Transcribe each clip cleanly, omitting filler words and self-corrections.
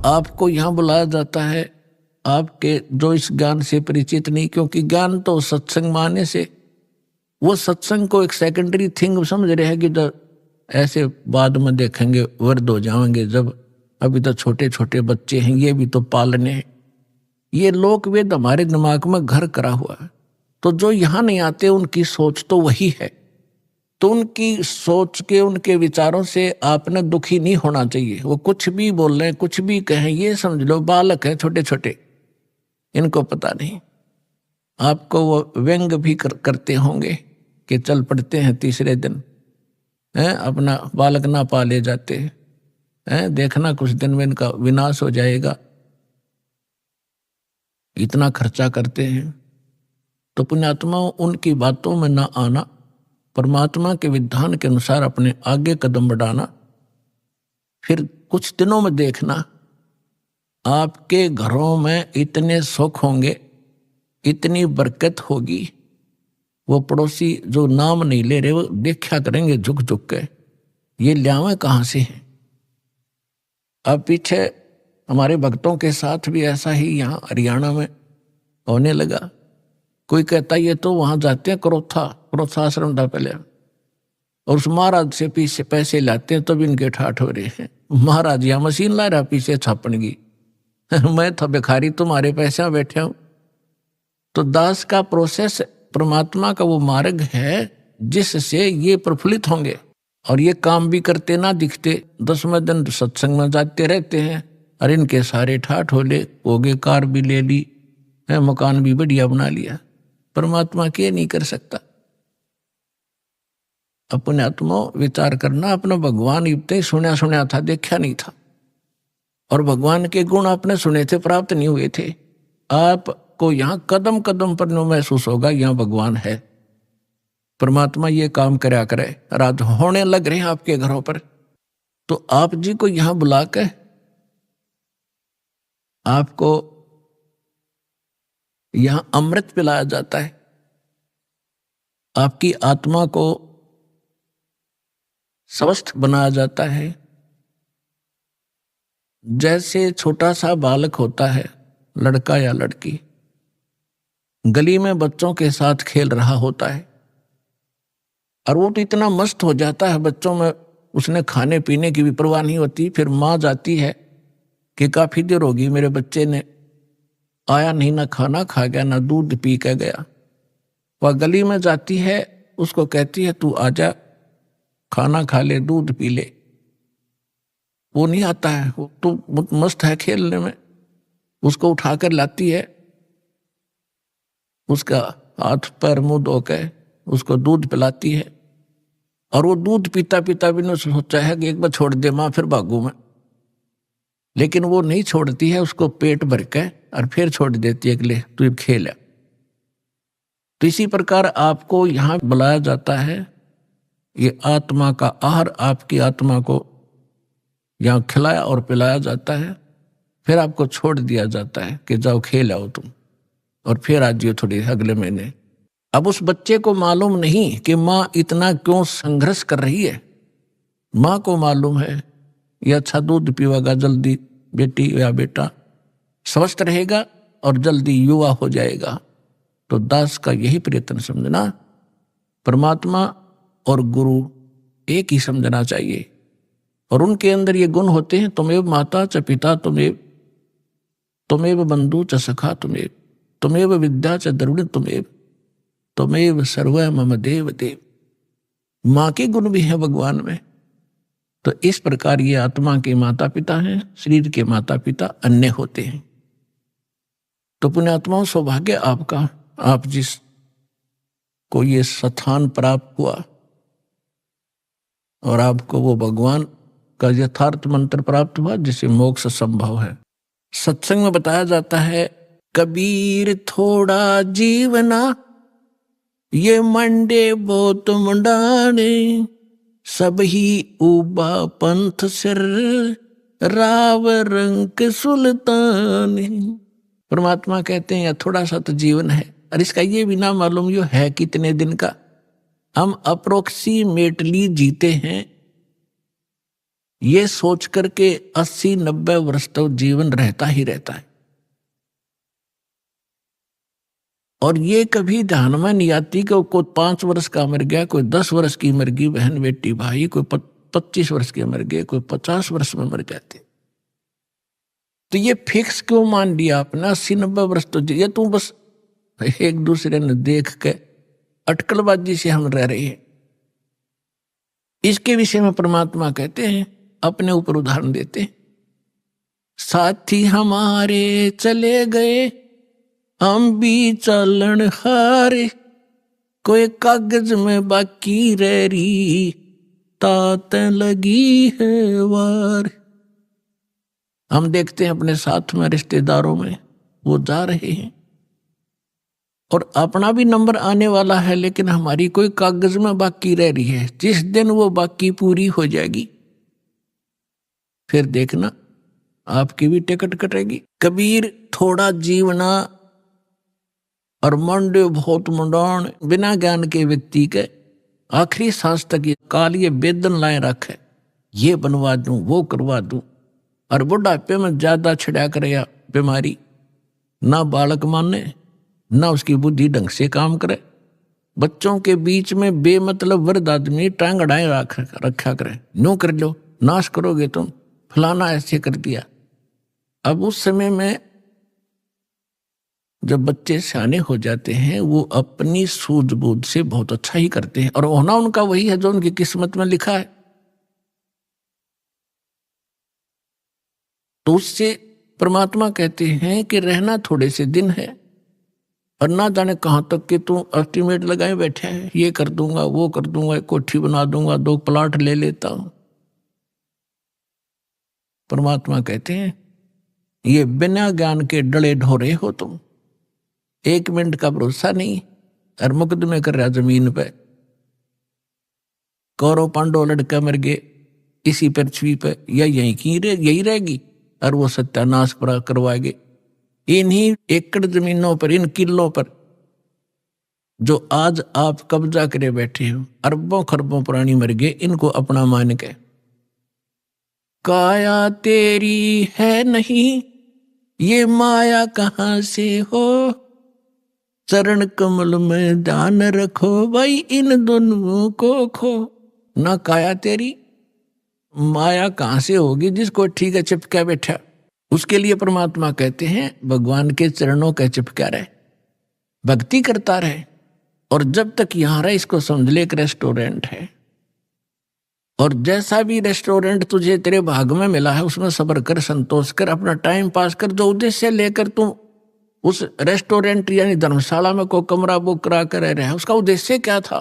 आपको यहाँ बुलाया जाता है, आपके जो इस ज्ञान से परिचित नहीं, क्योंकि ज्ञान तो सत्संग माने से, वो सत्संग को एक सेकेंडरी थिंग समझ रहे हैं कि तो ऐसे बाद में देखेंगे, वृद्ध हो जाएंगे, जब अभी तो छोटे छोटे बच्चे हैं, ये भी तो पालने हैं। ये लोक वेद हमारे दिमाग में घर करा हुआ है। तो जो यहाँ नहीं आते उनकी सोच तो वही है। तो उनकी सोच के, उनके विचारों से आपने दुखी नहीं होना चाहिए। वो कुछ भी बोल रहे हैं, कुछ भी कहें, ये समझ लो बालक है छोटे छोटे, इनको पता नहीं। आपको वो व्यंग भी करते होंगे कि चल पड़ते हैं तीसरे दिन, हैं अपना बालक ना पाले जाते हैं, देखना कुछ दिन में इनका विनाश हो जाएगा, इतना खर्चा करते हैं। तो पुण्यात्मा उनकी बातों में ना आना, परमात्मा के विधान के अनुसार अपने आगे कदम बढ़ाना। फिर कुछ दिनों में देखना आपके घरों में इतने सुख होंगे, इतनी बरकत होगी, वो पड़ोसी जो नाम नहीं ले रहे वो देखा करेंगे झुक झुक के, ये ल्यावे कहाँ से हैं। अब पीछे हमारे भक्तों के साथ भी ऐसा ही यहाँ हरियाणा में होने लगा। कोई कहता ये तो वहां जाते हैं क्रोथा आश्रम था पहले, और उस महाराज से पीछे पैसे लाते हैं, तब इनके ठाठ हो रहे हैं। महाराज यहाँ मशीन ला रहा पीछे छापन की मैं था भिखारी, तुम्हारे पैसे में बैठे हूं। तो दास का प्रोसेस, परमात्मा का वो मार्ग है जिससे ये प्रफुल्लित होंगे। और ये काम भी करते ना दिखते, 10वें दिन सत्संग में जाते रहते हैं, और इनके सारे ठाठ हो गए, कार भी ले ली है, मकान भी बढ़िया बना लिया। परमात्मा के नहीं कर सकता। अपने आत्मा विचार करना, अपना भगवान इतने सुना था, देखा नहीं था, और भगवान के गुण आपने सुने थे, प्राप्त नहीं हुए थे। आपको यहाँ कदम कदम पर महसूस होगा यहाँ भगवान है, परमात्मा ये काम करया करे, राज होने लग रहे हैं आपके घरों पर। तो आप जी को यहाँ बुला के आपको यहां अमृत पिलाया जाता है, आपकी आत्मा को स्वस्थ बनाया जाता है। जैसे छोटा सा बालक होता है, लड़का या लड़की, गली में बच्चों के साथ खेल रहा होता है, और वो तो इतना मस्त हो जाता है बच्चों में, उसने खाने पीने की भी परवाह नहीं होती। फिर माँ जाती है कि काफी देर होगी मेरे बच्चे ने आया नहीं, ना खाना खा गया ना दूध पी के गया। वह गली में जाती है, उसको कहती है तू आजा, खाना खा ले, दूध पी ले। वो नहीं आता है, वो तो बहुत मस्त है खेलने में। उसको उठाकर लाती है, उसका हाथ पैर मुंह धो के उसको दूध पिलाती है, और वो दूध पीता पीता भी ने सोचा है कि एक बार छोड़ दे माँ, फिर भागू मैं। लेकिन वो नहीं छोड़ती है, उसको पेट भर के और फिर छोड़ देती है कि ले तू खेल। तो इसी प्रकार आपको यहाँ बुलाया जाता है, ये आत्मा का आहार आपकी आत्मा को यहाँ खिलाया और पिलाया जाता है। फिर आपको छोड़ दिया जाता है कि जाओ खेल आओ तुम, और फिर आ जाइए थोड़ी अगले महीने। अब उस बच्चे को मालूम नहीं कि माँ इतना क्यों संघर्ष कर रही है। माँ को मालूम है ये अच्छा दूध पीवेगा, जल्दी बेटी या बेटा स्वस्थ रहेगा और जल्दी युवा हो जाएगा। तो दास का यही प्रयत्न समझना, परमात्मा और गुरु एक ही समझना चाहिए, और उनके अंदर ये गुण होते हैं, तुमेव माता च पिता तुमेव बंधु च सखा तुमेव विद्या च द्रविण तुमेव सर्व मम देव देव। माँ के गुण भी है भगवान में। तो इस प्रकार ये आत्मा के माता पिता हैं, शरीर के माता पिता अन्य होते हैं। तो पुण्यात्माओं, सौभाग्य आपका, आप जिस को ये स्थान प्राप्त हुआ और आपको वो भगवान का यथार्थ मंत्र प्राप्त हुआ जिससे मोक्ष संभव है। सत्संग में बताया जाता है, कबीर थोड़ा जीवना ये मंडे बहुत मुंडाने, सब ही उबा पंथ सिर राव रंक सुल्तान। परमात्मा कहते हैं थोड़ा सा तो जीवन है, और इसका ये भी ना मालूम यो है कितने दिन का। हम अप्रोक्सीमेटली जीते हैं ये सोच करके 80-90 वर्ष तक जीवन रहता ही रहता है। और ये कभी ध्यान में नहीं आती कि कोई 5 वर्ष का मर गया, कोई 10 वर्ष की मर गई बहन बेटी भाई, कोई 25 वर्ष के मर गए, कोई 50 वर्ष में मर जाते। तो ये फिक्स क्यों मान लिया आपने? 80-90 वर्ष तो ये तू बस एक दूसरे ने देख के अटकलबाजी से हम रह रहे हैं। इसके विषय में परमात्मा कहते हैं, अपने ऊपर उदाहरण देते हैं। साथी हमारे चले गए, हम भी चलन हारे, कोई कागज में बाकी रह रही, तात लगी है वार। हम देखते हैं अपने साथ में रिश्तेदारों में वो जा रहे हैं और अपना भी नंबर आने वाला है, लेकिन हमारी कोई कागज में बाकी रह रही है। जिस दिन वो बाकी पूरी हो जाएगी फिर देखना आपकी भी टिकट कटेगी। कबीर थोड़ा जीवना और मंडे बहुत मंडान, बिना ज्ञान के व्यक्ति के आखिरी सांस तक ये काल ये बेदन लाए रखे, ये बनवा दूं वो करवा दूं। और बुढ़ापे में ज्यादा छिड़ा करे बीमारी, ना बालक माने ना उसकी बुद्धि ढंग से काम करे। बच्चों के बीच में बेमतलब वृद्ध आदमी टांग अड़ाए रखा करे, नो कर लो, नाश करोगे तुम, फलाना ऐसे कर दिया। अब उस समय में जब बच्चे सियाने हो जाते हैं वो अपनी सूझबूझ से बहुत अच्छा ही करते हैं, और होना उनका वही है जो उनकी किस्मत में लिखा है। तो उससे परमात्मा कहते हैं कि रहना थोड़े से दिन है, और ना जाने कहां तक कि तू एस्टिमेट लगाए बैठे है, ये कर दूंगा वो कर दूंगा, कोठी बना दूंगा, 2 प्लाट ले लेता हूं। परमात्मा कहते हैं ये बिना ज्ञान के डले ढोरे हो तुम, 1 मिनट का भरोसा नहीं, और मुकदमे कर रहा जमीन पे। कौरव पांडव लड़का मर गए इसी पृथ्वी पे, या यही रहेगी, और वो सत्यानाश करवाएंगे। इन्हीं एकड़ जमीनों पर, इन किलों पर जो आज आप कब्जा करे बैठे हो, अरबों खरबों प्राणी मर गए इनको अपना मान के। काया तेरी है नहीं, ये माया कहां से हो, चरण कमल में ध्यान रखो भाई, इन दोनों को खो। ना काया तेरी, माया कहां से होगी जिसको ठीक है चिपका बैठा। उसके लिए परमात्मा कहते हैं भगवान के चरणों का चिपका रहे, भक्ति करता रहे, और जब तक यहां रहे इसको समझ ले एक रेस्टोरेंट है, और जैसा भी रेस्टोरेंट तुझे तेरे भाग में मिला है उसमें सब्र कर, संतोष कर, अपना टाइम पास कर। जो उद्देश्य लेकर तुम उस रेस्टोरेंट यानी धर्मशाला में कोई कमरा बुक करा कर रह रहे हैं, उसका उद्देश्य क्या था,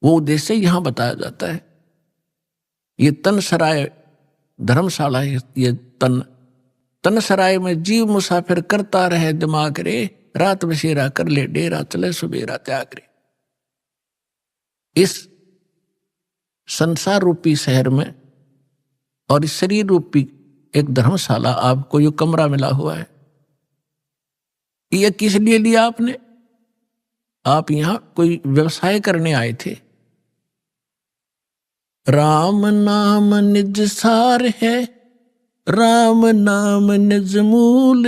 वो उद्देश्य यहां बताया जाता है। ये तन सराय धर्मशाला है, ये तन सराय में जीव मुसाफिर करता रहे दिमाग रे, रात बसेरा कर ले डेरा चले सुबेरा त्याग रे। इस संसार रूपी शहर में और इस शरीर रूपी एक धर्मशाला आपको ये कमरा मिला हुआ है। ये किस लिए लिया आपने? आप यहां कोई व्यवसाय करने आए थे। राम नाम निज सार है, राम नाम निज मूल,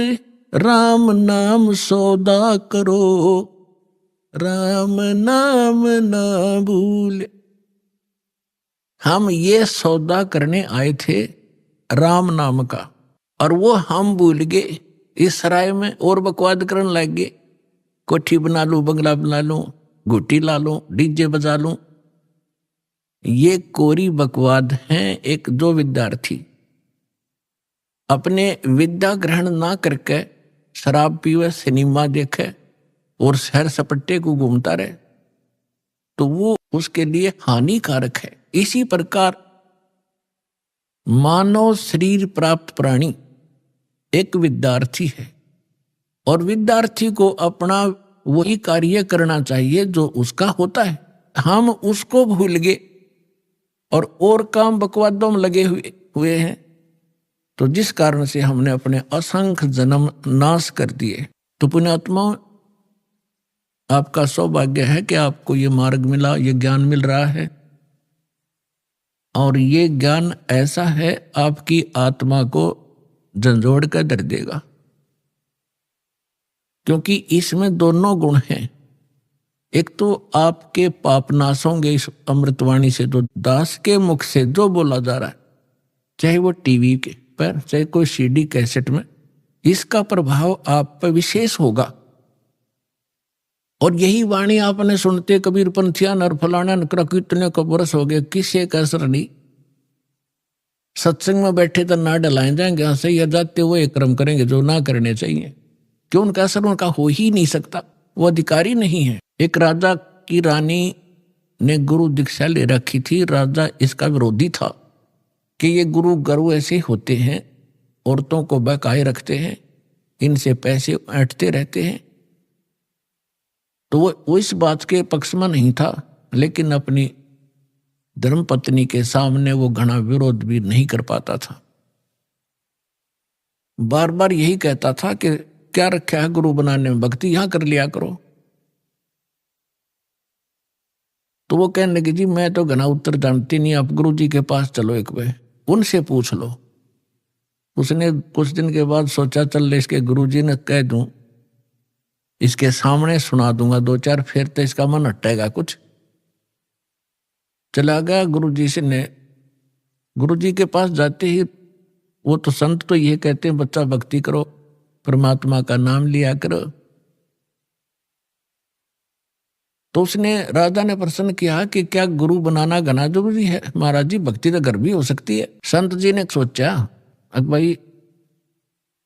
राम नाम सौदा करो, राम नाम ना भूल। हम ये सौदा करने आए थे राम नाम का, और वो हम भूल गए इस सराय में और बकवाद करने लग गए। कोठी बना लूं, बंगला बना लूं, घुट्टी ला लूं, डीजे बजा लूं। ये कोरी बकवाद है। एक जो विद्यार्थी अपने विद्या ग्रहण ना करके शराब पीवे, सिनेमा देखे और सैर सपट्टे को घूमता रहे तो वो उसके लिए हानिकारक है। इसी प्रकार मानव शरीर प्राप्त प्राणी एक विद्यार्थी है, और विद्यार्थी को अपना वही कार्य करना चाहिए जो उसका होता है। हम उसको भूल गए और काम बकवादों में लगे हुए हैं, तो जिस कारण से हमने अपने असंख्य जन्म नाश कर दिए। तो पुण्यात्मा, आपका सौभाग्य है कि आपको ये मार्ग मिला, ये ज्ञान मिल रहा है। और ये ज्ञान ऐसा है आपकी आत्मा को झंझोड़ कर धर देगा, क्योंकि इसमें दोनों गुण हैं। एक तो आपके पाप नाश होंगे इस अमृतवाणी से, जो दास के मुख से जो बोला जा रहा है, चाहे वो टीवी के पर, चाहे कोई सीडी कैसेट में, इसका प्रभाव आप पर विशेष होगा। और यही वाणी आपने सुनते कबीर पंथिया नर फलाना नकरा कितने को बरस हो गए, किसे का असर नहीं। सत्संग में बैठे तो ना डलाए जाएंगे, हाँ सही जाते वो एक कर्म करेंगे जो ना करने चाहिए, क्यों उनका असर उनका हो ही नहीं सकता, वो अधिकारी नहीं है। एक राजा की रानी ने गुरु दीक्षा ले रखी थी, राजा इसका विरोधी था कि ये गुरु गरु ऐसे होते हैं, औरतों को बहकाए रखते हैं, इनसे पैसे ऐंठते रहते हैं। तो वो इस बात के पक्ष में नहीं था, लेकिन अपनी धर्मपत्नी के सामने वो घना विरोध भी नहीं कर पाता था। बार बार यही कहता था कि क्या रखा है गुरु बनाने में, भक्ति यहां कर लिया करो। तो वो कहने लगी जी मैं तो घना उत्तर जानती नहीं, आप गुरु जी के पास चलो, एक बार उनसे पूछ लो। उसने कुछ दिन के बाद सोचा चल इसके गुरु जी ने कह दूं, इसके सामने सुना दूंगा दो चार, फिर तो इसका मन हटेगा कुछ। चला गया गुरु जी से ने, गुरु जी के पास जाते ही वो तो संत तो ये कहते हैं बच्चा भक्ति करो, परमात्मा का नाम लिया करो। तो उसने राजा ने प्रश्न किया कि क्या गुरु बनाना घना जरूरी है? महाराज जी भक्ति तो घर भी हो सकती है। संत जी ने सोचा अब भाई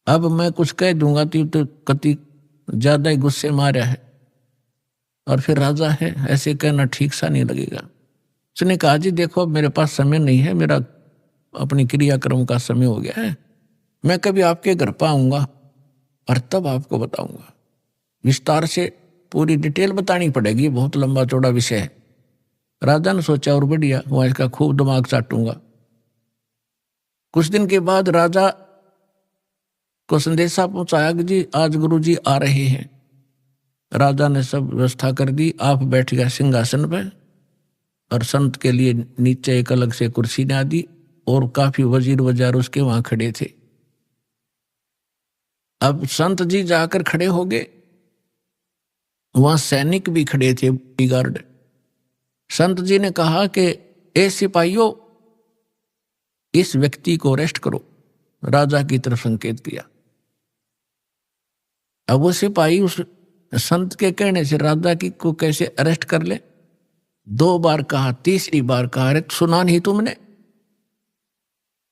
अब मैं कुछ कह दूंगा तो कति ज्यादा ही गुस्से मारा है, और फिर राजा है ऐसे कहना ठीक सा नहीं लगेगा। उसने कहा जी देखो अब मेरे पास समय नहीं है, मेरा अपनी क्रियाक्रम का समय हो गया है, मैं कभी आपके घर पर आऊंगा और तब आपको बताऊंगा, विस्तार से पूरी डिटेल बतानी पड़ेगी, बहुत लंबा चौड़ा विषय है। राजा ने सोचा और बढ़िया, वहां इसका खूब दिमाग चाटूंगा। कुछ दिन के बाद राजा को संदेशा पहुंचाया कि जी आज गुरु जी आ रहे हैं। राजा ने सब व्यवस्था कर दी, आप बैठ गया सिंहासन पर, और संत के लिए नीचे एक अलग से कुर्सी ना दी, और काफी वजीर वजार उसके वहां खड़े थे। अब संत जी जाकर खड़े हो गए, वहां सैनिक भी खड़े थे, गार्ड। संत जी ने कहा कि ए सिपाहियों इस व्यक्ति को अरेस्ट करो, राजा की तरफ संकेत किया। अब वो सिपाही उस संत के कहने से राजा की को कैसे अरेस्ट कर ले, 2 बार कहा, तीसरी बार कहा अरे सुना नहीं तुमने।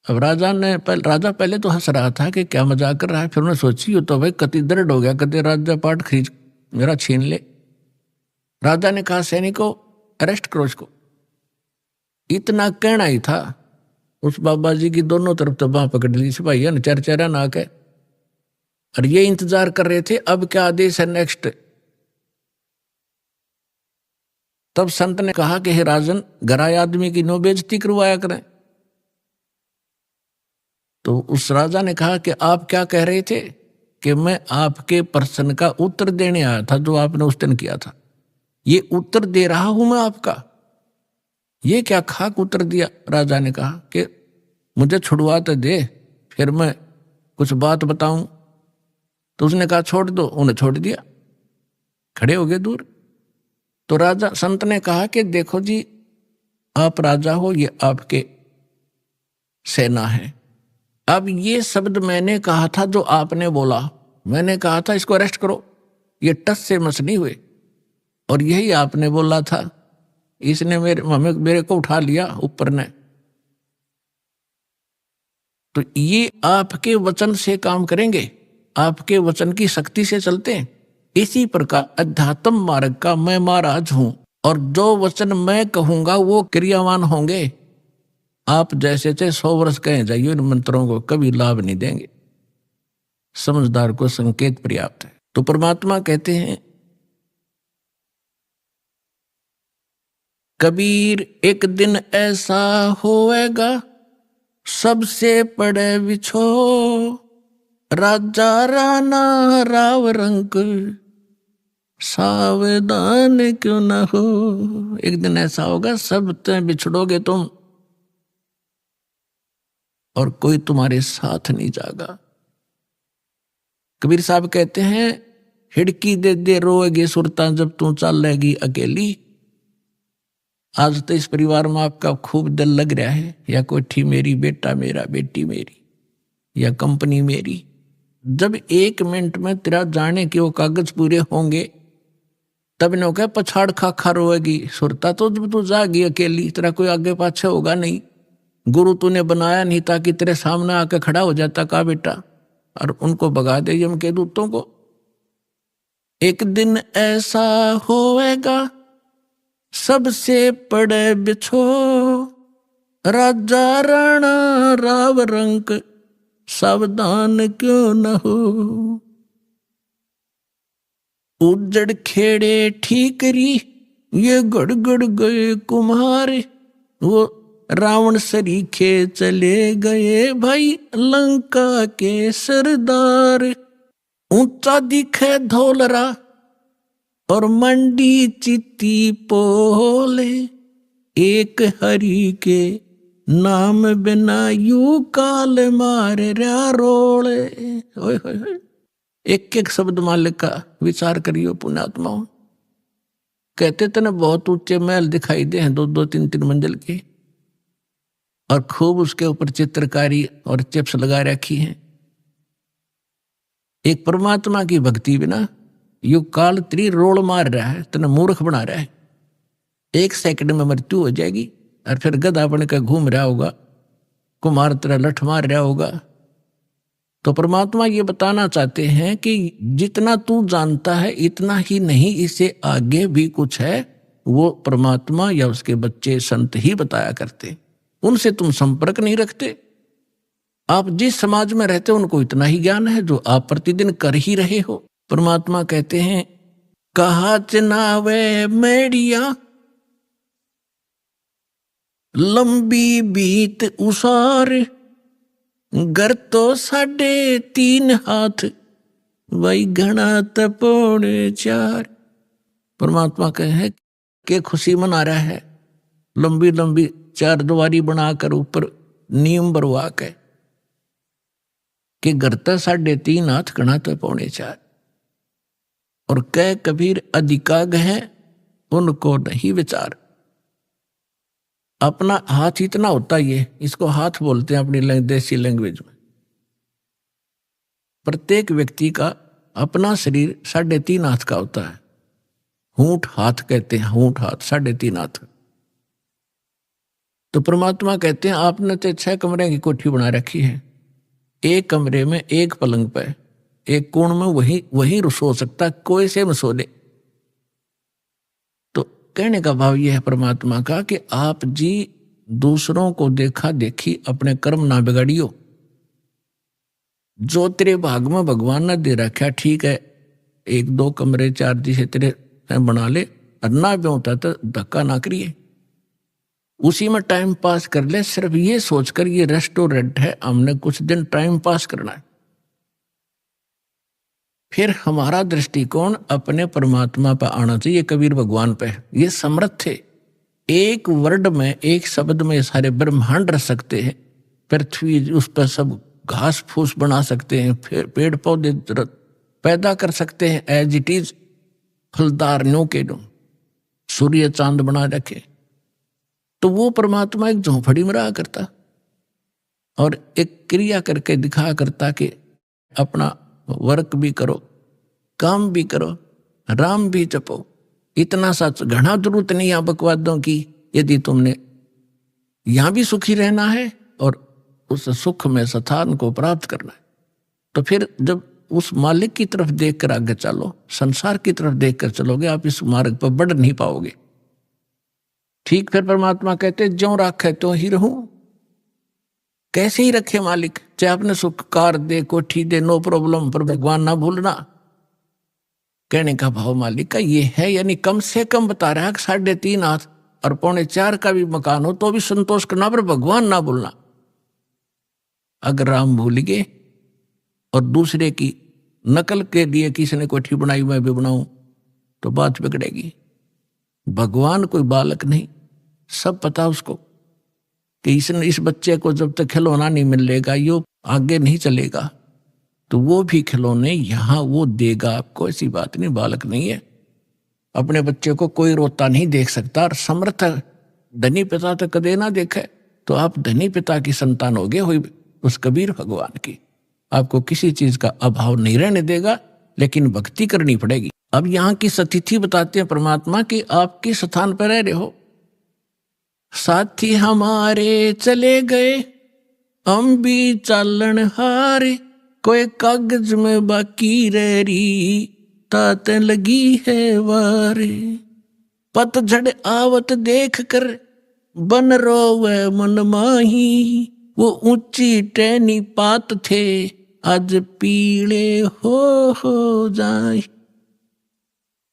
अब राजा पहले तो हंस रहा था कि क्या मजाक कर रहा है, फिर उन्होंने सोची तो भाई कति दर्द हो गया, कति राजा पाठ खींच मेरा छीन ले। राजा ने कहा सैनिकों अरेस्ट करो इसको। इतना कहना ही था, उस बाबा जी की दोनों तरफ तो बांह पकड़ ली सिपाही ने, चरचरा ना के, और ये इंतजार कर रहे थे अब क्या आदेश है नेक्स्ट। तब संत ने कहा कि हे राजन घर आए आदमी की नो बेइज्जती करवाया करें। तो उस राजा ने कहा कि आप क्या कह रहे थे? कि मैं आपके प्रश्न का उत्तर देने आया था जो आपने उस दिन किया था, ये उत्तर दे रहा हूं मैं आपका। ये क्या खाक उत्तर दिया? राजा ने कहा कि मुझे छुड़वा तो दे, फिर मैं कुछ बात बताऊं। तो उसने कहा छोड़ दो, उन्हें छोड़ दिया, खड़े हो गए दूर। तो राजा संत ने कहा कि देखो जी आप राजा हो, ये आपके सेना है। अब ये शब्द मैंने कहा था जो आपने बोला, मैंने कहा था इसको अरेस्ट करो, ये टस से मस नहीं हुए, और यही आपने बोला था, इसने मेरे को उठा लिया ऊपर ने। तो ये आपके वचन से काम करेंगे, आपके वचन की शक्ति से चलते हैं। इसी प्रकार अध्यात्म मार्ग का मैं महाराज हूं, और जो वचन मैं कहूंगा वो क्रियावान होंगे। आप जैसे थे 100 वर्ष कहे जाइए, इन मंत्रों को कभी लाभ नहीं देंगे। समझदार को संकेत पर्याप्त है। तो परमात्मा कहते हैं कबीर एक दिन ऐसा होएगा सबसे पड़े बिछो, राजा राना राव रंक सावधान क्यों न हो। एक दिन ऐसा होगा सब बिछड़ोगे तुम, और कोई तुम्हारे साथ नहीं जागा। कबीर साहब कहते हैं, हिड़की दे दे रोएगी सुरता जब तू चलेगी अकेली। आज तो इस परिवार में आपका खूब दिल लग रहा है, या कोठी मेरी, बेटा मेरा, बेटी मेरी, या कंपनी मेरी। जब 1 मिनट में तेरा जाने के वो कागज पूरे होंगे, तब ने क्या पछाड़ खा खा रोएगी सुरता। तो जब तू जागी अकेली, तेरा कोई आगे पाछे होगा नहीं। गुरु तूने बनाया नहीं ताकि तेरे सामने आके खड़ा हो जाता का बेटा, और उनको भगा दे यम के दूतों को। एक दिन ऐसा होएगा सबसे पड़े बिछो, राजा राणा राव रंक सावधान क्यों न हो। उजड़ खेड़े ठीकरी ये गड़गड़ गए कुम्हार, वो रावण सरीखे चले गए भाई लंका के सरदार। ऊंचा दिखे धौलरा और मंडी चित्ती पोले, एक हरि के नाम बिना यू काल मार रहा रोले। ओए होए होए, एक एक शब्द मालिक का विचार करियो पुण्यात्माओं। कहते थे ना, बहुत ऊंचे महल दिखाई दे हैं, 2-2, 3-3 मंजिल के, और खूब उसके ऊपर चित्रकारी और चिप्स लगा रखी हैं। एक परमात्मा की भक्ति बिना यू काल त्री रोल मार रहा है, तने मूर्ख बना रहा है। 1 सेकंड में मृत्यु हो जाएगी, और फिर गधा बन के घूम रहा होगा, कुमार तेरा लठ मार रहा होगा। तो परमात्मा ये बताना चाहते हैं कि जितना तू जानता है इतना ही नहीं, इससे आगे भी कुछ है। वो परमात्मा या उसके बच्चे संत ही बताया करते, उनसे तुम संपर्क नहीं रखते। आप जिस समाज में रहते हो उनको इतना ही ज्ञान है जो आप प्रतिदिन कर ही रहे हो। परमात्मा कहते हैं, कहा चनावे मेड़िया लंबी बीत उसार, घर तो 3.5 हाथ वही घना तपोड़े 4। परमात्मा कहे कि खुशी मना रहा है, लंबी लंबी 4 द्वारी बनाकर ऊपर नीम बरवा के, कि घर तो 3.5 हाथ घना तपोड़े 4। और कह कबीर अधिकाग है उनको नहीं विचार। अपना हाथ इतना होता ये, इसको हाथ बोलते हैं अपनी देसी लैंग्वेज में। प्रत्येक व्यक्ति का अपना शरीर 3.5 हाथ का होता है। हूंठ हाथ कहते हैं, हूंठ हाथ 3.5 हाथ। तो परमात्मा कहते हैं, आपने तो 6 कमरे की कोठी बना रखी है, एक कमरे में एक पलंग पे एक कोण में वही सो सकता, कोई से में सो ले। तो कहने का भाव यह है परमात्मा का कि आप जी दूसरों को देखा देखी अपने कर्म ना बिगाड़ियो। जो तेरे भाग में भगवान ने दे रखा ठीक है, 1-2 कमरे 4 दिशे तेरे बना ले, और ना भी होता तो धक्का ना करिए, उसी में टाइम पास कर ले। सिर्फ ये सोचकर ये रेस्टोरेंट है, हमने कुछ दिन टाइम पास करना है। फिर हमारा दृष्टिकोण अपने परमात्मा पर आना चाहिए, कबीर भगवान पे। ये समर्थ थे, एक वर्ड में, एक शब्द में सारे ब्रह्मांड रख सकते हैं। पृथ्वी उस पर सब घास फूस बना सकते हैं, फिर पेड़ पौधे पैदा कर सकते हैं एज इट इज, फलदार नो के नो, सूर्य चांद बना रखे। तो वो परमात्मा एक झोंपड़ी में रहा करता और एक क्रिया करके दिखा करता कि अपना वर्क भी करो, काम भी करो, राम भी जपो। इतना सच घना जरूरत नहीं है बकवादों की। यदि तुमने यहां भी सुखी रहना है और उस सुख में स्थान को प्राप्त करना है, तो फिर जब उस मालिक की तरफ देखकर आगे चलो, संसार की तरफ देखकर चलोगे, आप इस मार्ग पर बढ़ नहीं पाओगे। ठीक फिर परमात्मा कहते ज्यों राखे तो ही रहूं। कैसे ही रखे मालिक, चाहे आपने सुख कार दे, कोठी दे, नो प्रॉब्लम, पर भगवान ना भूलना। कहने का भाव मालिक का ये है, यानी कम से कम बता रहा है कि 3.5 हाथ और 3.25 का भी मकान हो तो भी संतोष करना, पर भगवान ना भूलना। अगर राम भूल गए और दूसरे की नकल के लिए किसी ने कोठी बनाई, मैं भी बनाऊं, तो बात बिगड़ेगी। भगवान कोई बालक नहीं, सब पता उसको। कि इस बच्चे को जब तक खिलौना नहीं मिलेगा यो आगे नहीं चलेगा, तो वो भी खिलौने यहाँ वो देगा आपको। ऐसी बात नहीं, बालक नहीं है। अपने बच्चे को कोई रोता नहीं देख सकता, और समर्थ धनी पिता तो कदे ना देखे। तो आप धनी पिता की संतान होगे हुई उस कबीर भगवान की, आपको किसी चीज का अभाव नहीं रहने देगा, लेकिन भक्ति करनी पड़ेगी। अब यहाँ की सतिथि बताते हैं परमात्मा कि आप किस स्थान पर रह रहे हो। साथी हमारे चले गए, हम भी चालन हारे, कोई कागज में बाकी रह रही, तात लगी है वारे। पतझड़ आवत देख कर बन रोवे मन माही, वो ऊंची टहनी पात थे आज पीले हो जाए।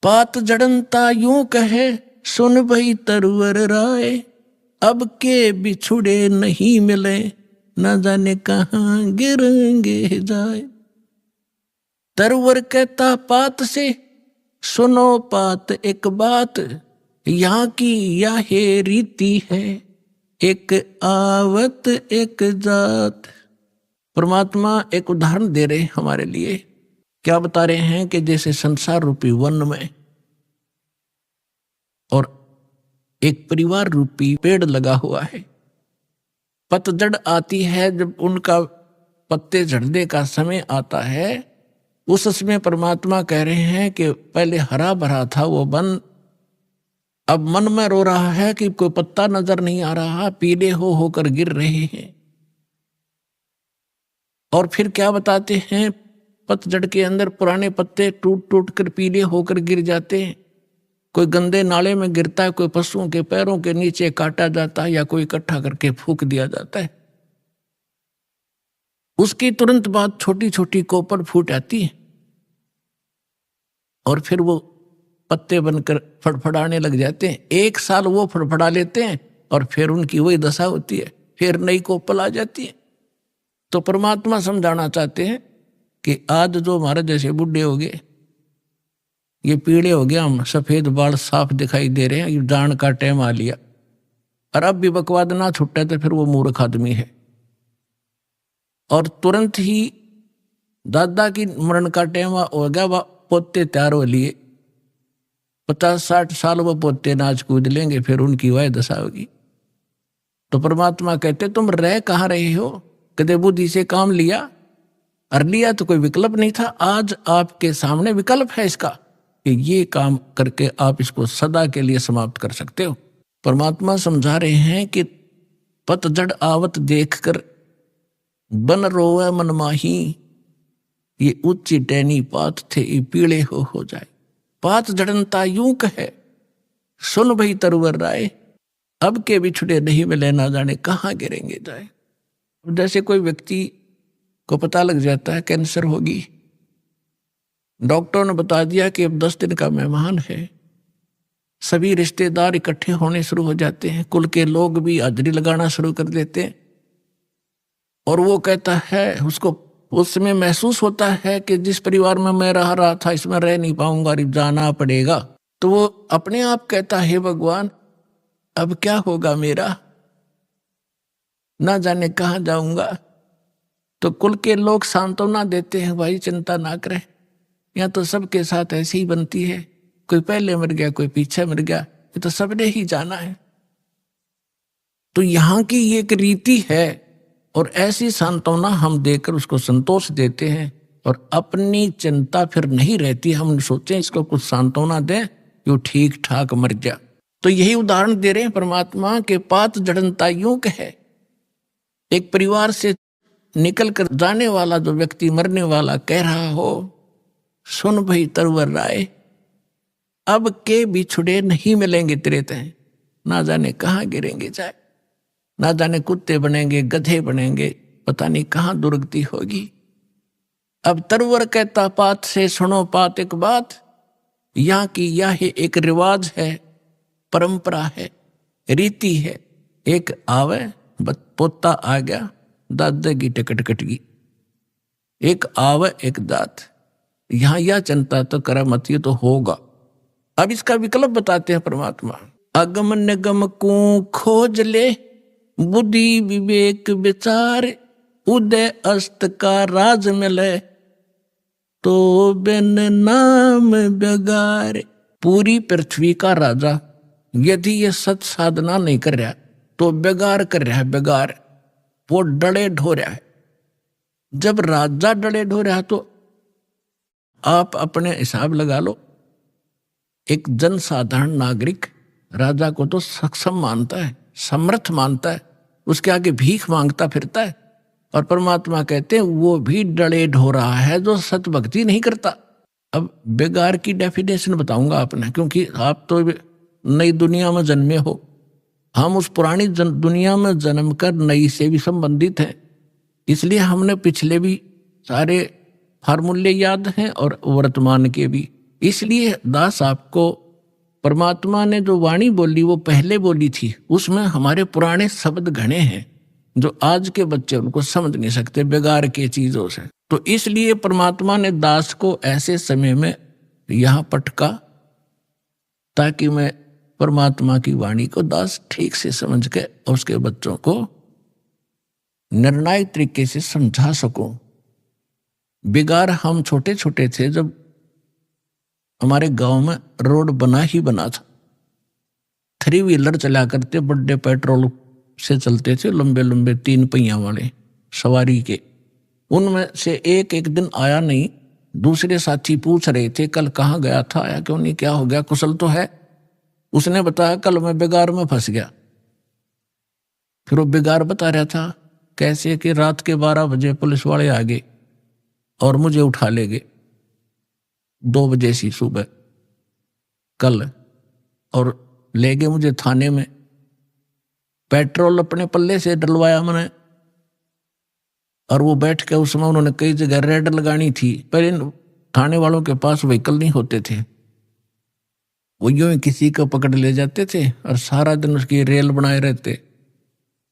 पात जड़नता यूं कहे सुन भई तरवर राय, अब के बिछुड़े नहीं मिले, न जाने कहाँ गिरेंगे जाए। तरवर कहता पात से सुनो पात एक बात, यहाँ की यह रीति है, एक आवत एक जात। परमात्मा एक उदाहरण दे रहे हमारे लिए। क्या बता रहे हैं कि जैसे संसार रूपी वन में और एक परिवार रूपी पेड़ लगा हुआ है, पतझड़ आती है, जब उनका पत्ते झड़ने का समय आता है, उस समय परमात्मा कह रहे हैं कि पहले हरा भरा था वो वन, अब मन में रो रहा है कि कोई पत्ता नजर नहीं आ रहा, पीले होकर गिर रहे हैं। और फिर क्या बताते हैं, पतझड़ के अंदर पुराने पत्ते टूट टूट कर पीले होकर गिर जाते हैं। कोई गंदे नाले में गिरता है, कोई पशुओं के पैरों के नीचे काटा जाता है, या कोई इकट्ठा करके फूंक दिया जाता है। उसकी तुरंत बाद छोटी छोटी कोपड़ फूट आती है, और फिर वो पत्ते बनकर फड़फड़ाने लग जाते हैं। एक साल वो फड़फड़ा लेते हैं, और फिर उनकी वही दशा होती है, फिर नई कोपल आ जाती है। तो परमात्मा समझाना चाहते हैं कि आज जो हमारे जैसे बूढ़े हो गए, ये पीड़े हो गए, हम सफेद बाल साफ दिखाई दे रहे हैं, ये जान का टाइम आ लिया, और अब भी बकवाद ना छुट्टा तो फिर वो मूर्ख आदमी है। और तुरंत ही दादा की मरण का टाइम हो गया, वह पोते तैयार हो लिए, 50-60 साल वो पोते नाच कूद लेंगे, फिर उनकी वह दशा होगी। तो परमात्मा कहते तुम रह कहाँ रहे हो, कदे बुद्धि से काम लिया, और लिया तो कोई विकल्प नहीं था। आज आपके सामने विकल्प है इसका कि ये काम करके आप इसको सदा के लिए समाप्त कर सकते हो। परमात्मा समझा रहे हैं कि पतझड़ आवत देखकर बन रोवे मन माही, ये ऊंची टहनी पात थे ये पीले हो जाए। पात जड़नता यूं कहे सुन भई तरवर राय, अब के बिछुड़े नहीं मिले, ना जाने कहाँ गिरेंगे जाए। जैसे कोई व्यक्ति को पता लग जाता है कैंसर होगी, डॉक्टर ने बता दिया कि अब 10 दिन का मेहमान है, सभी रिश्तेदार इकट्ठे होने शुरू हो जाते हैं, कुल के लोग भी हाजिरी लगाना शुरू कर देते हैं। और वो कहता है, उसको उस समय महसूस होता है कि जिस परिवार में मैं रह रहा था इसमें रह नहीं पाऊंगा, जाना पड़ेगा। तो वो अपने आप कहता है, भगवान अब क्या होगा मेरा, ना जाने कहाँ जाऊंगा। तो कुल के लोग सांत्वना देते हैं, भाई चिंता ना करें, यहाँ तो सबके साथ ऐसी ही बनती है, कोई पहले मर गया कोई पीछे मर गया, ये तो सबने ही जाना है। तो यहाँ की ये एक रीति है, और ऐसी सांत्वना हम देकर उसको संतोष देते हैं, और अपनी चिंता फिर नहीं रहती। हम सोचें इसको कुछ सांत्वना दें कि वो ठीक ठाक मर गया। तो यही उदाहरण दे रहे हैं परमात्मा के पात जड़नता यूं कहे, एक परिवार से निकल कर जाने वाला जो व्यक्ति मरने वाला कह रहा हो, सुन भई तरवर राय, अब के बिछुड़े नहीं मिलेंगे तेरे तय, ना जाने कहाँ गिरेंगे जाए, ना जाने कुत्ते बनेंगे गधे बनेंगे, पता नहीं कहाँ दुर्गति होगी। अब तरवर कहता पात से सुनो पात एक बात, यहाँ की यह एक रिवाज है, परंपरा है, रीति है। एक आवे पोता आ गया, दादा की टिकट कट गई, एक आवे एक दात, यहाँ यह चिंता तो करा मत, ये तो होगा। अब इसका विकल्प बताते हैं परमात्मा, अगम निगम को खोज ले, बुद्धि विवेक विचार उदय अस्त का राज मिले, तो बिन नाम बेगार। पूरी पृथ्वी का राजा यदि ये सत साधना नहीं कर रहा तो बेगार कर रहा है, बेगार। वो डले ढो रहा है। जब राजा डले ढो रहा तो आप अपने हिसाब लगा लो, एक जनसाधारण नागरिक राजा को तो सक्षम मानता है, समर्थ मानता है, उसके आगे भीख मांगता फिरता है। और परमात्मा कहते हैं वो भी डले ढो रहा है जो सत भक्ति नहीं करता। अब बेगार की डेफिनेशन बताऊंगा आपने, क्योंकि आप तो नई दुनिया में जन्मे हो, हम उस पुरानी दुनिया में जन्म कर नई से भी संबंधित हैं। इसलिए हमने पिछले भी सारे फार्मूले याद हैं और वर्तमान के भी। इसलिए दास आपको परमात्मा ने जो वाणी बोली वो पहले बोली थी, उसमें हमारे पुराने शब्द घने हैं जो आज के बच्चे उनको समझ नहीं सकते बेगार के चीजों से। तो इसलिए परमात्मा ने दास को ऐसे समय में यहां पटका ताकि मैं परमात्मा की वाणी को दास ठीक से समझ के उसके बच्चों को निर्णायक तरीके से समझा सकूं। बेगार हम छोटे छोटे थे जब हमारे गांव में रोड बना ही बना था। 3 व्हीलर चला करते, बड़े पेट्रोल से चलते थे, लंबे लंबे 3 पहिया वाले सवारी के। उनमें से एक दिन आया नहीं। दूसरे साथी पूछ रहे थे कल कहाँ गया था, आया क्यों नहीं, क्या हो गया, कुशल तो है? उसने बताया कल मैं बेगार में फंस गया। फिर वो बेगार बता रहा था कैसे कि रात के 12 बजे पुलिस वाले आ गए और मुझे उठा ले गए 2 बजे सी सुबह कल, और ले गए मुझे थाने में। पेट्रोल अपने पल्ले से डलवाया मैंने, और वो बैठ के उस समय उन्होंने कई जगह रेड लगानी थी। पहले थाने वालों के पास व्हीकल नहीं होते थे, वो यूं ही किसी को पकड़ ले जाते थे और सारा दिन उसकी रेल बनाए रहते।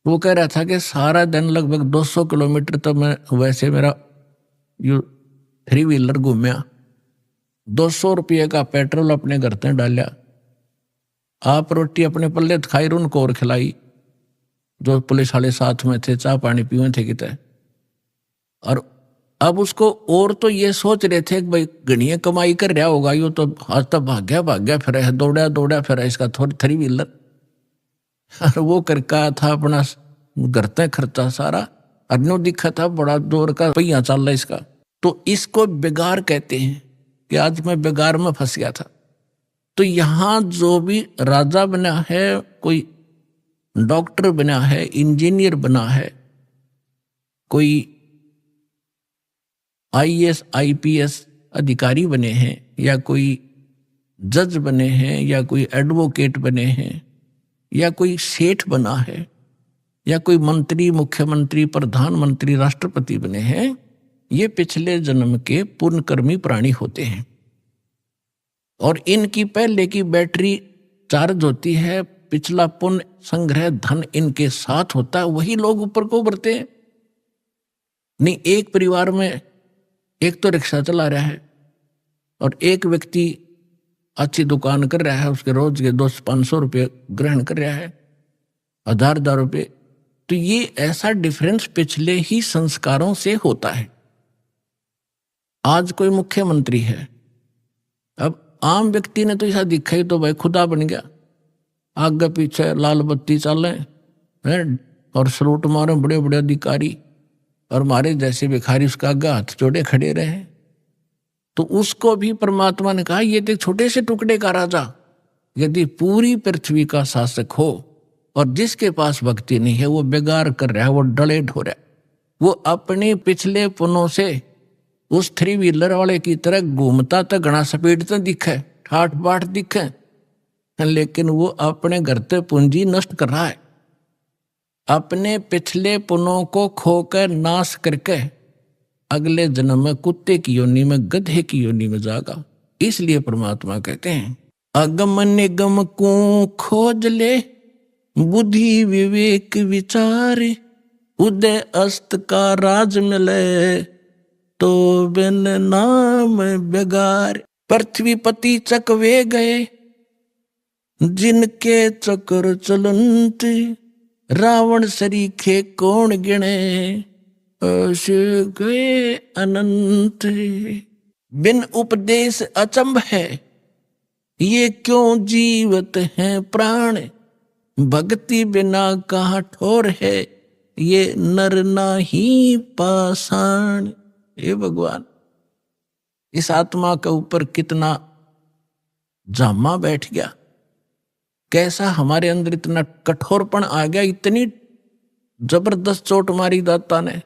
वो कह रहा था कि सारा दिन लगभग 200 किलोमीटर तो मैं वैसे मेरा 3 व्हीलर घूमया, 200 रुपये का पेट्रोल अपने घर से डाला, आप रोटी अपने पल्ले खाई, उनको और खिलाई जो पुलिस वाले साथ में थे, चाय पानी पीवे थे कितने। और अब उसको और तो ये सोच रहे थे कि भाई गणिया कमाई कर रहा होगा, यो तो आज तक भाग्या फिर है, दौड़ा फिर है इसका 3 व्हीलर। और वो करका था अपना घर तक खर्चा सारा, अनो दिखा था बड़ा जोर का पहिया चल रहा इसका। तो इसको बेगार कहते हैं कि आज मैं बेगार में फंस गया था। तो यहाँ जो भी राजा बना है, कोई डॉक्टर बना है, इंजीनियर बना है, कोई IAS IPS अधिकारी बने हैं, या कोई जज बने हैं, या कोई एडवोकेट बने हैं, या कोई सेठ बना है, या कोई मंत्री, मुख्यमंत्री, प्रधानमंत्री, राष्ट्रपति बने हैं, ये पिछले जन्म के पुण्यकर्मी प्राणी होते हैं। और इनकी पहले की बैटरी चार्ज होती है, पिछला पुण्य संग्रह धन इनके साथ होता है, वही लोग ऊपर को उभरते हैं। नहीं, एक परिवार में एक तो रिक्शा चला रहा है और एक व्यक्ति अच्छी दुकान कर रहा है, उसके रोज के 200-500 रुपये ग्रहण कर रहा है, 1000 रुपये। तो ये ऐसा डिफरेंस पिछले ही संस्कारों से होता है। आज कोई मुख्यमंत्री है, अब आम व्यक्ति ने तो ऐसा दिखा ही तो भाई खुदा बन गया, आगे पीछे लाल बत्ती चल रहे हैं और सलूट मारे बड़े बड़े अधिकारी, और हमारे जैसे भिखारी उसका आगे हाथ जोड़े खड़े रहे। तो उसको भी परमात्मा ने कहा ये एक छोटे से टुकड़े का राजा यदि पूरी पृथ्वी का शासक हो और जिसके पास भक्ति नहीं है वो बेगार कर रहा है, वो डले ढो रहा है, वो अपने पिछले पुनों से उस 3 व्हीलर वाले की तरह घूमता तो घना स्पीड तो दिखे, ठाठ बाट दिखे, लेकिन वो अपने घर से पूंजी नष्ट कर रहा है। अपने पिछले पुनों को खोकर नाश करके अगले जन्म में कुत्ते की योनि में, गधे की योनि में जागा। इसलिए परमात्मा कहते हैं अगम निगम को खोज ले, बुद्धि विवेक विचार, उदय अस्त का राज मिले, तो बिन नाम बेगार। पृथ्वीपति चकवे गए जिनके चक्र चलंत, रावण सरीखे कौन गिने, ऐस गए अनंत। बिन उपदेश अचंभ है, ये क्यों जीवत हैं प्राण। भक्ति बिना कहाँ ठोर है, ये नर नाही पाषाण। हे भगवान, इस आत्मा के ऊपर कितना जामा बैठ गया, कैसा हमारे अंदर इतना कठोरपन आ गया, इतनी जबरदस्त चोट मारी दाता ने।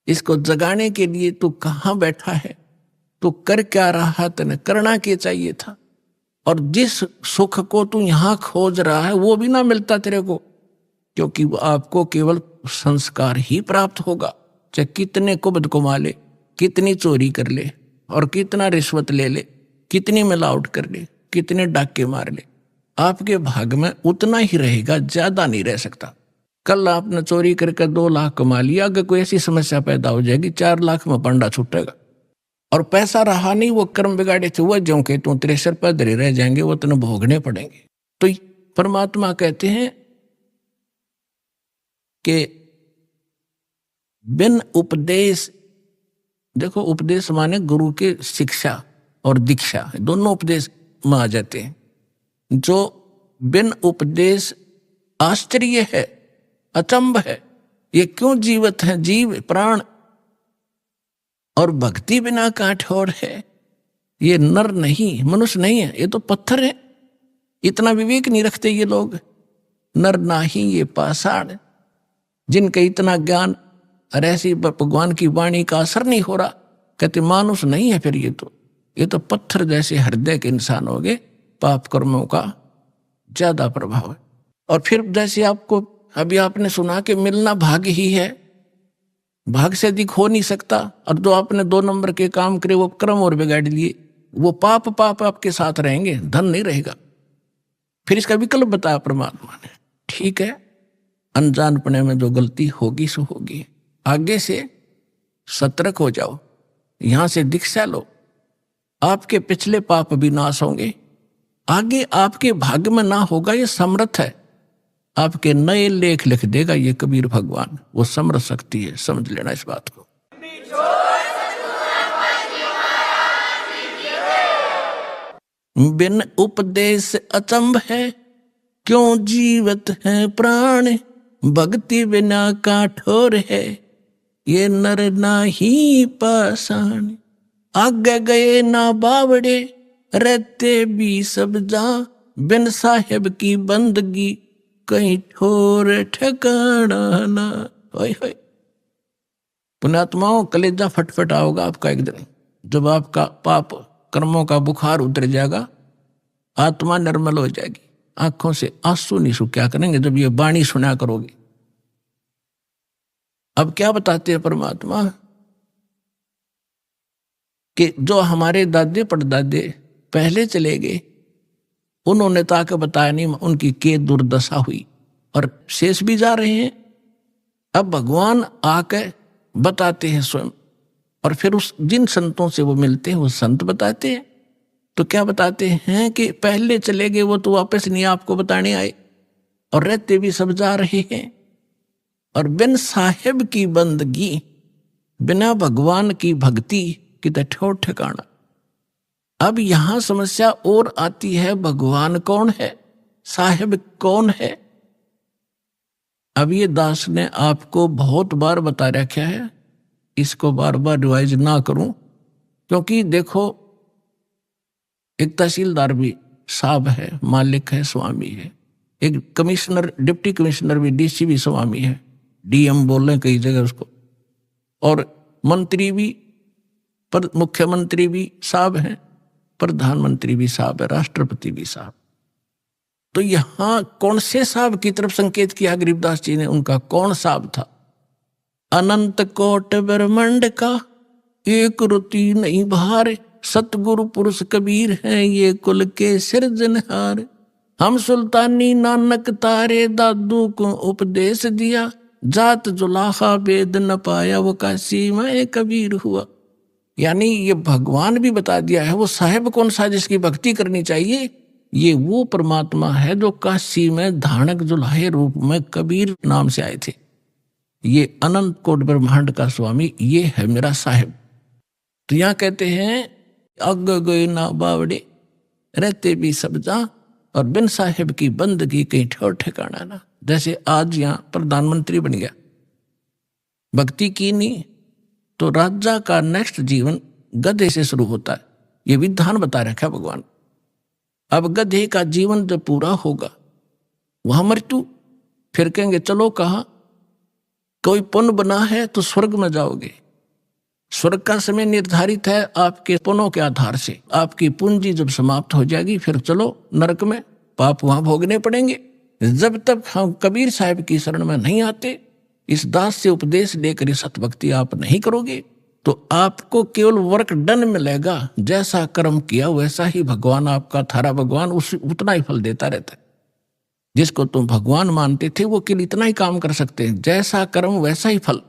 इसको जगाने के लिए तू कहाँ बैठा है, तू कर क्या रहा, तने करना क्या चाहिए था। और जिस सुख को तू यहां खोज रहा है वो भी ना मिलता तेरे को, क्योंकि वो आपको केवल संस्कार ही प्राप्त होगा। चाहे कितने कुबद कमा ले, कितनी चोरी कर ले, और कितना रिश्वत ले ले, कितनी मिलावट कर ले, कितने डाके मार ले, आपके भाग में उतना ही रहेगा, ज्यादा नहीं रह सकता। कल आपने चोरी करके 2 लाख कमा लिया, अगर कोई ऐसी समस्या पैदा हो जाएगी 4 लाख में पंडा छूटेगा। और पैसा रहा नहीं, वो कर्म बिगाड़े थे, वो जो के तू तेरे सिर पर धरे रह जाएंगे, वो तेने भोगने पड़ेंगे। तो परमात्मा कहते हैं कि बिन उपदेश, देखो उपदेश माने गुरु के शिक्षा और दीक्षा, दोनों उपदेश में आ जाते हैं। जो बिन उपदेश आश्चर्य है, अचंभ है, ये क्यों जीवत है जीव प्राण। और भक्ति बिना काठोर है, ये नर नहीं, मनुष्य नहीं है, ये तो पत्थर है। इतना विवेक नहीं रखते ये लोग। नर नाही ये पाषाण, जिनका इतना ज्ञान और ऐसी भगवान की वाणी का असर नहीं हो रहा, कहते मानुष नहीं है फिर ये तो पत्थर जैसे हृदय के इंसान हो गए। पाप कर्मों का ज्यादा प्रभाव है। और फिर जैसे आपको अभी आपने सुना कि मिलना भाग्य ही है, भाग से अधिक हो नहीं सकता। और जो आपने 2 नंबर के काम करे वो कर्म और बिगाड़ लिए, वो पाप आपके साथ रहेंगे, धन नहीं रहेगा। फिर इसका विकल्प बताया परमात्मा ने। ठीक है, अनजानपने में जो गलती होगी सो होगी, आगे से सतर्क हो जाओ, यहां से दीक्षा लो, आपके पिछले पाप भी नाश होंगे। आगे आपके भाग्य में ना होगा, ये समर्थ है, आपके नए लेख लिख देगा ये कबीर भगवान। वो समर्थ शक्ति है, समझ लेना इस बात को। बिन उपदेश अचंभ है, क्यों जीवत है प्राण। भक्ति बिना काठोर है, ये नर नाही पाषाण। आगे गए ना बावड़े, रहते भी सब जा। बिन साहेब की बंदगी, कहीं ठोर ठिकाना ना। पुण्यात्माओं, कलेजा फटफटा होगा आपका एक दिन, जब आपका पाप कर्मों का बुखार उतर जाएगा, आत्मा निर्मल हो जाएगी, आंखों से आंसू नहीं सूख्या करेंगे जब ये वाणी सुना करोगे। अब क्या बताते हैं परमात्मा कि जो हमारे दादे परदादे पहले चले गए, उन्होंने ताकि बताया नहीं उनकी के दुर्दशा हुई, और शेष भी जा रहे हैं। अब भगवान आके बताते हैं स्वयं, और फिर उस जिन संतों से वो मिलते हैं वो संत बताते हैं। तो क्या बताते हैं कि पहले चले गए वो तो वापस नहीं आपको बताने आए, और रहते भी सब जा रहे हैं। और बिन साहेब की बंदगी, बिना भगवान की भक्ति की ठोर ठिकाना। अब यहां समस्या और आती है, भगवान कौन है, साहेब कौन है। अब ये दास ने आपको बहुत बार बता रखा है, इसको बार बार रिवाइज ना करूं, क्योंकि देखो एक तहसीलदार भी साहब है, मालिक है, स्वामी है। एक कमिश्नर, डिप्टी कमिश्नर भी, डीसी भी स्वामी है, डीएम बोल रहे कई जगह उसको। और मंत्री भी, पर मुख्यमंत्री भी साहब हैं, प्रधानमंत्री भी साहब है, राष्ट्रपति भी साहब। तो यहां कौन से साहब की तरफ संकेत किया गरीबदास जी ने, उनका कौन साहब था। अनंत कोट ब्रह्मांड का एक रुति नहीं भार। सतगुरु पुरुष कबीर हैं ये कुल के सिरजनहार। हम सुल्तानी नानक तारे दादू को उपदेश दिया। जात जुलाहा वेद न पाया वो काशी में कबीर हुआ। यानी ये भगवान भी बता दिया है वो साहेब कौन सा जिसकी भक्ति करनी चाहिए। ये वो परमात्मा है जो काशी में धानक जुल्हे रूप में कबीर नाम से आए थे। ये अनंत कोट ब्रह्मांड का स्वामी, ये है मेरा साहिब। तो यहां कहते हैं अग गए ना बावड़े रहते भी सब जा, और बिन साहिब की बंदगी कहीं ठोर ठिकाना ना। जैसे आज यहां प्रधानमंत्री बन गया, भक्ति की नहीं तो राजा का नेक्स्ट जीवन गधे से शुरू होता है। ये विधान बता रखा भगवान। अब गधे का जीवन जब पूरा होगा वहां मृत्यु, फिर कहेंगे चलो कहां, कोई पुण्य बना है तो स्वर्ग में जाओगे। स्वर्ग का समय निर्धारित है आपके पुण्यों के आधार से। आपकी पूंजी जब समाप्त हो जाएगी फिर चलो नरक में, पाप वहां भोगने पड़ेंगे। जब तक हम कबीर साहब की शरण में नहीं आते, इस दास से उपदेश लेकर सतभक्ति आप नहीं करोगे, तो आपको केवल वर्क डन मिलेगा। जैसा कर्म किया वैसा ही भगवान आपका, थारा भगवान उतना ही फल देता रहता है। जिसको तुम भगवान मानते थे वो केवल इतना ही काम कर सकते हैं, जैसा कर्म वैसा ही फल।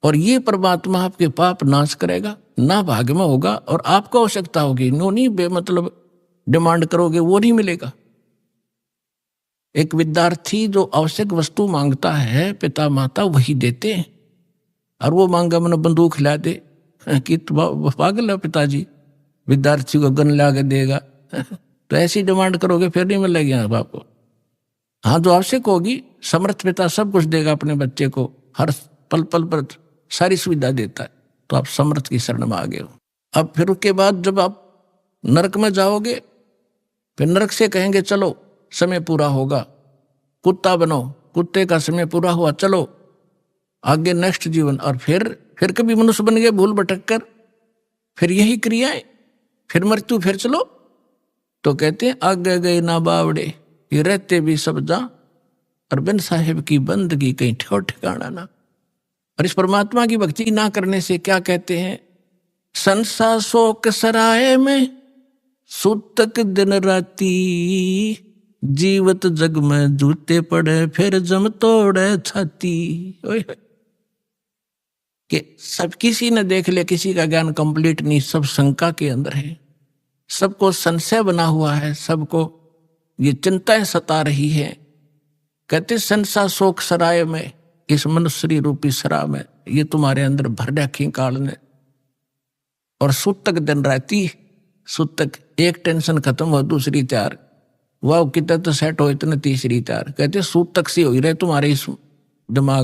और ये परमात्मा आपके पाप नाश करेगा, ना भाग्य में होगा, और आपको आवश्यकता होगी नो नहीं बेमतलब डिमांड करोगे वो नहीं मिलेगा। एक विद्यार्थी जो आवश्यक वस्तु मांगता है पिता माता वही देते हैं, और वो मांगा मैंने बंदूक खिला दे कि पागल है पिताजी, विद्यार्थी को गन ला के देगा तो ऐसी डिमांड करोगे फिर नहीं मिलेगी आपको। हाँ, जो आवश्यक होगी समर्थ पिता सब कुछ देगा अपने बच्चे को, हर पल पल पर सारी सुविधा देता है, तो आप समर्थ की शरण में आ गए हो। अब फिर उसके बाद जब आप नरक में जाओगे, फिर नरक से कहेंगे चलो समय पूरा होगा, कुत्ता बनो, कुत्ते का समय पूरा हुआ, चलो आगे नेक्स्ट जीवन। और फिर कभी मनुष्य बन गए भूल भटक कर, फिर यही क्रियाएं, फिर मृत्यु, फिर चलो। तो कहते हैं आगे गए ना बावड़े ये रहते भी सब जा, और बिन साहिब की बंदगी कहीं ठोर ठिकाना ना। और इस परमात्मा की भक्ति ना करने से क्या कहते हैं, संसा शोक सराय में सूतक दिन राती, जीवत जग में जूते पड़े फिर जम तोड़े छाती। कि सब किसी ने देख लिया, किसी का ज्ञान कंप्लीट नहीं, सब शंका के अंदर है, सबको संशय बना हुआ है, सबको ये चिंताएं सता रही है। कहते संसा शोक सराय में, इस मनुष्य रूपी सरा में ये तुम्हारे अंदर भर रखी काल ने। और सूतक दिन राती, सूतक एक टेंशन खत्म हो दूसरी तैयार, वाह कितना तो सेट हो इतने तीसरी तैयार। कहते सूतक से हो रहे तुम्हारे इस दिमाग